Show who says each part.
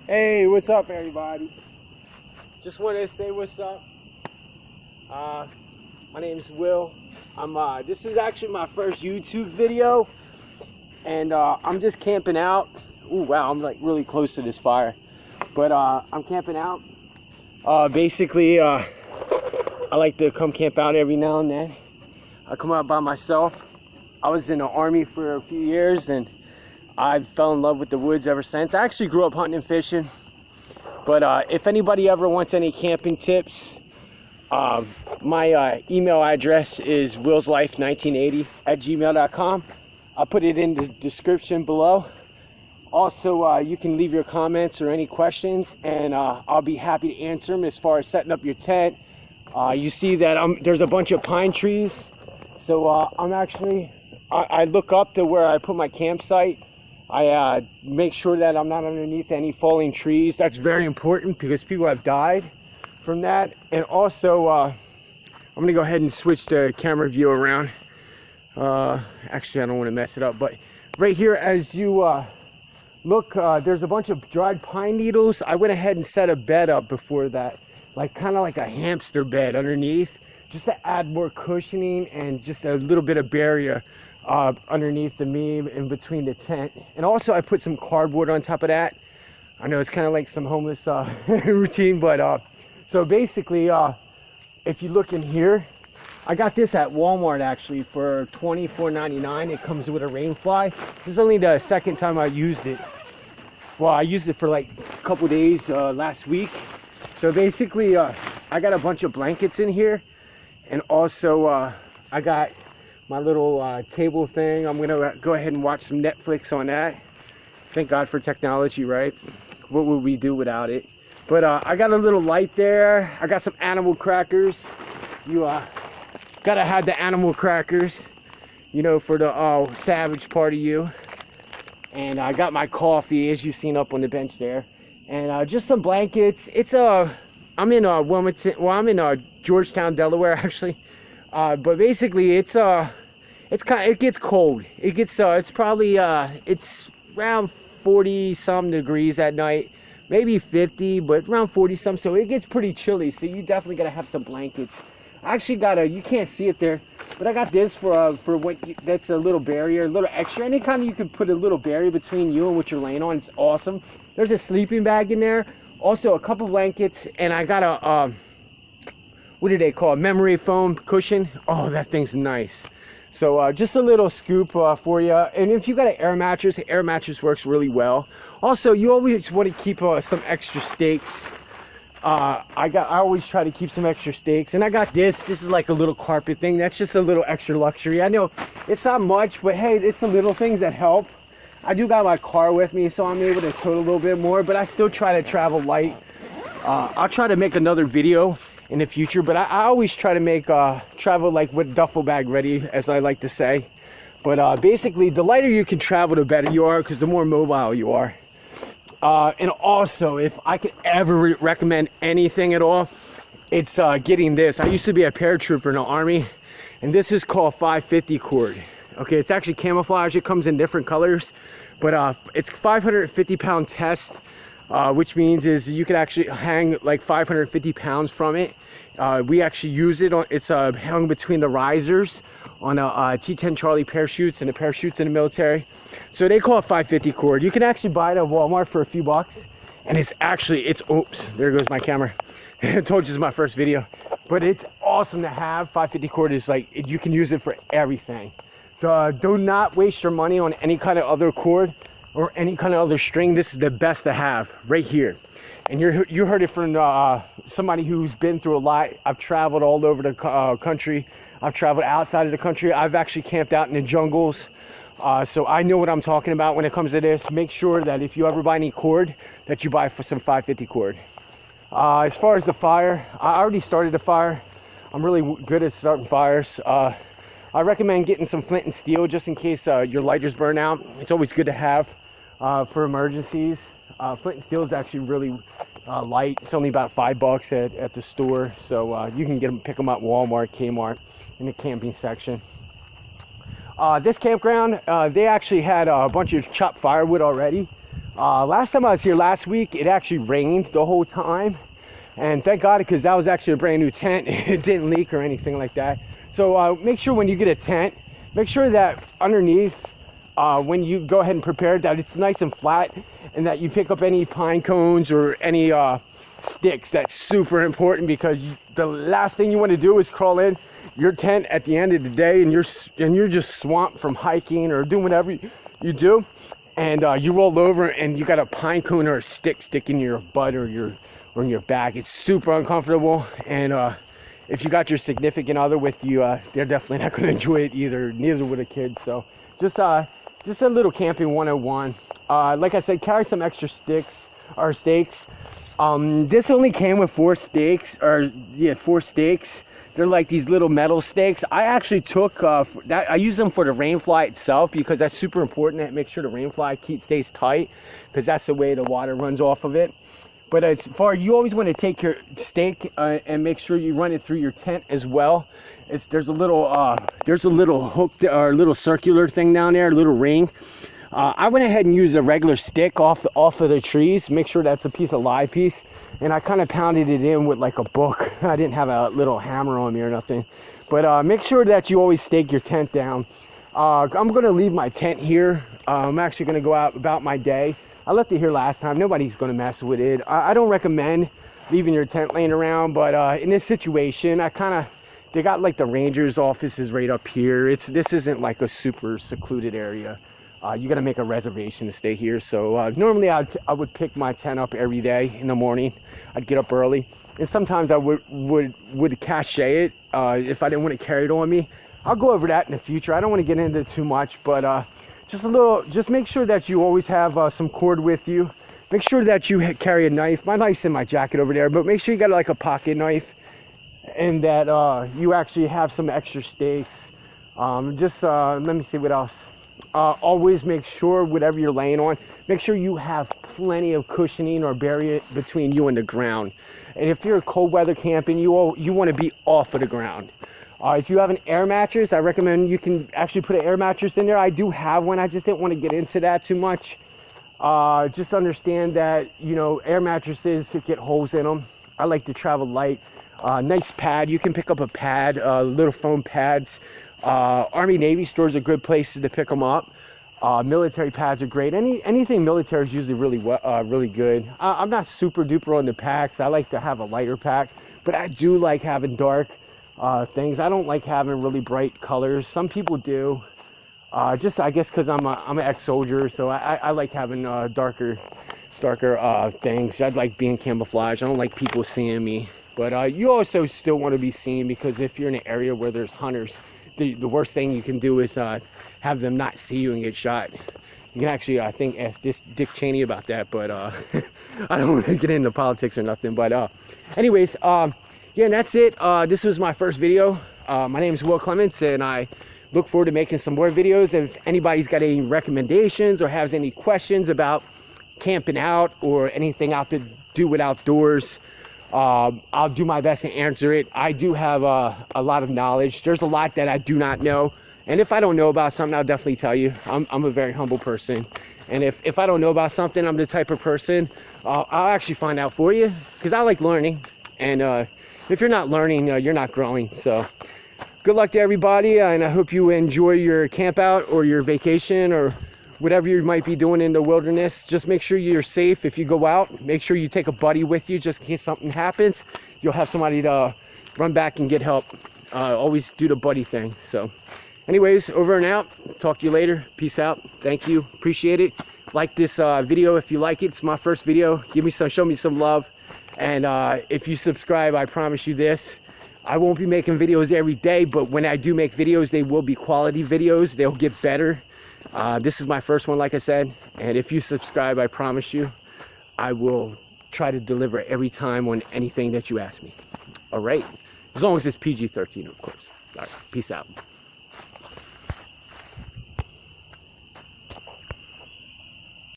Speaker 1: Hey, what's up, everybody? Just wanted to say what's up. My name is Will. This is actually my first YouTube video, and I'm just camping out. Ooh, wow, I'm like really close to this fire, but I'm camping out. Basically, I like to come camp out every now and then. I come out by myself. I was in the Army for a few years, and I fell in love with the woods ever since. I actually grew up hunting and fishing, but if anybody ever wants any camping tips, my email address is willslife1980@gmail.com. I'll put it in the description below. Also, you can leave your comments or any questions, and I'll be happy to answer them. As far as setting up your tent, you see that there's a bunch of pine trees, so I look up to where I put my campsite. I make sure that I'm not underneath any falling trees. That's very important because people have died from that. And also, I'm gonna go ahead and switch the camera view around. Actually, I don't want to mess it up, but right here, as you look, there's a bunch of dried pine needles. I went ahead and set a bed up before that, kind of like a hamster bed underneath, just to add more cushioning and just a little bit of barrier underneath the beam in between the tent. And also I put some cardboard on top of that. I know it's kind of like some homeless routine, but so basically, if you look in here, I got this at Walmart actually for $24.99. It comes with a rain fly. This is only the second time I used it. Well, I used it for like a couple days last week. So basically, I got a bunch of blankets in here, and also I got my little table thing. I'm gonna go ahead and watch some Netflix on that. Thank God for technology, right? What would we do without it? But I got a little light there. I got some animal crackers. You gotta have the animal crackers, you know, for the savage part of you. And I got my coffee, as you've seen up on the bench there, and just some blankets. I'm in Wilmington. Well, I'm in Georgetown, Delaware, actually. But basically, it gets cold. It's probably it's around 40 some degrees at night, maybe 50, but around 40 some. So it gets pretty chilly. So you definitely gotta have some blankets. I actually got you can't see it there, but I got this for that's a little barrier, a little extra. Any kind of, you can put a little barrier between you and what you're laying on. It's awesome. There's a sleeping bag in there, also a couple blankets, and I got a what do they call it? Memory foam cushion. Oh, that thing's nice. So just a little scoop for you. And if you got an air mattress, the air mattress works really well. Also, you always want to keep some extra stakes. I always try to keep some extra stakes, and I got this. This is like a little carpet thing. That's just a little extra luxury. I know it's not much, but hey, it's the little things that help. I do got my car with me, so I'm able to tote a little bit more, but I still try to travel light. I'll try to make another video in the future, but I always try to make travel like with duffel bag ready, as I like to say. But basically, the lighter you can travel, the better you are, because the more mobile you are. And also, if I could ever recommend anything at all, it's getting this. I used to be a paratrooper in the Army, and this is called 550 cord. Okay, it's actually camouflage. It comes in different colors, but it's 550 pound test, which means is you could actually hang like 550 pounds from it. We actually use it on, it's hung between the risers on a T-10 Charlie parachutes and the parachutes in the military. So they call it 550 cord. You can actually buy it at Walmart for a few bucks. And it's oops, there goes my camera. I told you this is my first video. But it's awesome to have. 550 cord is like, you can use it for everything. Do not waste your money on any kind of other cord or any kind of other string. This is the best to have right here. And you heard it from somebody who's been through a lot. I've traveled all over the country. I've traveled outside of the country. I've actually camped out in the jungles. So I know what I'm talking about when it comes to this. Make sure that if you ever buy any cord, that you buy for some 550 cord. As far as the fire, I already started the fire. I'm really good at starting fires. I recommend getting some flint and steel just in case your lighters burn out. It's always good to have for emergencies. Flint and steel is actually really light. It's only about $5 at the store, so you can pick them up at Walmart, Kmart, in the camping section. This campground, they actually had a bunch of chopped firewood already. Last time I was here last week, it actually rained the whole time. And thank God, because that was actually a brand new tent. It didn't leak or anything like that. So make sure when you get a tent, make sure that underneath, when you go ahead and prepare it, that it's nice and flat, and that you pick up any pine cones or any sticks. That's super important, because the last thing you want to do is crawl in your tent at the end of the day and you're just swamped from hiking or doing whatever you do, and you roll over and you got a pine cone or a stick sticking in your butt or in your back. It's super uncomfortable, and if you got your significant other with you, they're definitely not going to enjoy it either. Neither would a kid. So just a little camping 101. Like I said, carry some extra sticks or steaks. This only came with 4 steaks. They're like these little metal stakes. I actually took that. I use them for the rain fly itself, because that's super important to make sure the rain fly stays tight, because that's the way the water runs off of it. But as far, you always want to take your stake and make sure you run it through your tent as well. There's a little hook or a little circular thing down there, a little ring. I went ahead and used a regular stick off of the trees. Make sure that's a piece of live piece, and I kind of pounded it in with like a book. I didn't have a little hammer on me or nothing. But make sure that you always stake your tent down. I'm going to leave my tent here. I'm actually going to go out about my day. I left it here last time. Nobody's going to mess with it. I don't recommend leaving your tent laying around, but in this situation, they got like the ranger's office is right up here. This isn't like a super secluded area. You got to make a reservation to stay here. So normally I would pick my tent up every day in the morning. I'd get up early, and sometimes I would cache it if I didn't want to carry it on me. I'll go over that in the future. I don't want to get into too much, but just make sure that you always have some cord with you. Make sure that you carry a knife. My knife's in my jacket over there, but make sure you got like a pocket knife, and that you actually have some extra steaks. Let me see what else. Always make sure whatever you're laying on, make sure you have plenty of cushioning or barrier between you and the ground. And if you're cold weather camping, you want to be off of the ground. If you have an air mattress, I recommend you can actually put an air mattress in there. I do have one. I just didn't want to get into that too much. Just understand that, air mattresses get holes in them. I like to travel light. Nice pad. You can pick up a pad, little foam pads. Army Navy stores are good places to pick them up. Military pads are great. Anything military is usually really good. I'm not super duper on the packs. I like to have a lighter pack, but I do like having dark things. I don't like having really bright colors. Some people do. I guess because I'm an ex-soldier, so I like having darker things. I'd like being camouflage. I don't like people seeing me. But you also still want to be seen, because if you're in an area where there's hunters, the worst thing you can do is have them not see you and get shot. You can actually, I think, ask Dick Cheney about that, but I don't want to get into politics or nothing. But anyways, yeah, and that's it. This was my first video. My name is Will Clements, and I look forward to making some more videos. And if anybody's got any recommendations or has any questions about camping out or anything out to do with outdoors, I'll do my best to answer it. I do have a lot of knowledge. There's a lot that I do not know. And if I don't know about something, I'll definitely tell you. I'm a very humble person. And if I don't know about something, I'm the type of person, I'll actually find out for you, because I like learning. And if you're not learning, you're not growing. So good luck to everybody. And I hope you enjoy your camp out or your vacation or whatever you might be doing in the wilderness. Just make sure you're safe if you go out. Make sure you take a buddy with you, just in case something happens. You'll have somebody to run back and get help. Always do the buddy thing. So anyways, over and out. Talk to you later. Peace out. Thank you. Appreciate it. Like this video if you like it. It's my first video. Show me some love. And if you subscribe, I promise you this. I won't be making videos every day, but when I do make videos, they will be quality videos. They'll get better. This is my first one, like I said, and if you subscribe, I promise you, I will try to deliver every time on anything that you ask me. All right, as long as it's PG-13, of course. All right, peace out.